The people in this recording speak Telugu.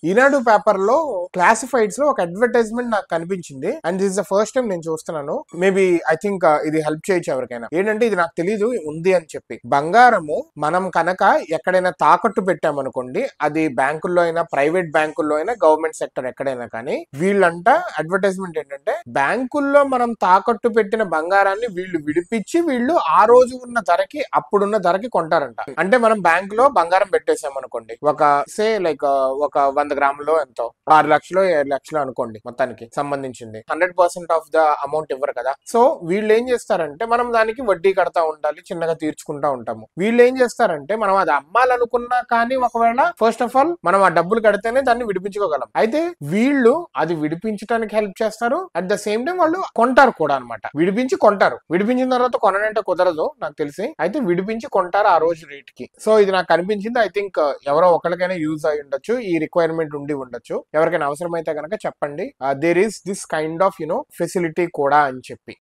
ఈనాడు పేపర్ లో క్లాసిఫైడ్స్ లో ఒక అడ్వర్టైజ్మెంట్ నాకు కనిపించింది. And this is the first time నేను చూస్తున్నాను. మేబీ ఐ థింక్ ఇది హెల్ప్ చేయొచ్చు ఎవరికైనా. ఏంటంటే ఇది నాకు తెలియదు ఉంది అని చెప్పి. బంగారము మనం కనుక ఎక్కడైనా తాకట్టు పెట్టామనుకోండి, అది బ్యాంకుల్లో అయినా, ప్రైవేట్ బ్యాంకుల్లో అయినా, గవర్నమెంట్ సెక్టర్ ఎక్కడైనా కానీ, వీళ్ళంట అడ్వర్టైజ్మెంట్ ఏంటంటే బ్యాంకుల్లో మనం తాకట్టు పెట్టిన బంగారాన్ని వీళ్ళు విడిపించి వీళ్ళు ఆ రోజు ఉన్న ధరకి, అప్పుడున్న ధరకి కొంటారంట. అంటే మనం బ్యాంక్ లో బంగారం పెట్టేసాం అనుకోండి, ఒక సే లైక్ ఒక 100 గ్రాములో ఎంతో 6 లక్షలు 7 లక్షలు అనుకోండి, మొత్తానికి సంబంధించింది 100% ఆఫ్ ద అమౌంట్ ఇవ్వరు కదా. సో వీళ్ళు ఏం చేస్తారంటే మనం దానికి వడ్డీ కడతా ఉండాలి, చిన్నగా తీర్చుకుంటా ఉంటాము. వీళ్ళు ఏం చేస్తారంటే మనం అది అమ్మాలనుకున్నా కానీ ఒకవేళ ఫస్ట్ ఆఫ్ ఆల్ మనం ఆ డబ్బులు కడితేనే దాన్ని విడిపించుకోగలం. అయితే వీళ్ళు అది విడిపించడానికి హెల్ప్ చేస్తారు, అట్ ద సేమ్ టైం వాళ్ళు కొంటారు కూడా అనమాట. విడిపించి కొంటారు, విడిపించిన తర్వాత కొననంటే కుదరదు నాకు తెలిసి. అయితే విడిపించి కొంటారు ఆ రోజు రేట్ కి. సో ఇది నాకు కనిపించింది. ఐ థింక్ ఎవరో ఒకరికైనా యూజ్ అయి ఉండొచ్చు, ఈ రిక్వైర్మెంట్ ఉండి ఉండొచ్చు. ఎవరికైనా అవసరం అయితే కనుక చెప్పండి, there is this kind of facility కూడా అని చెప్పి.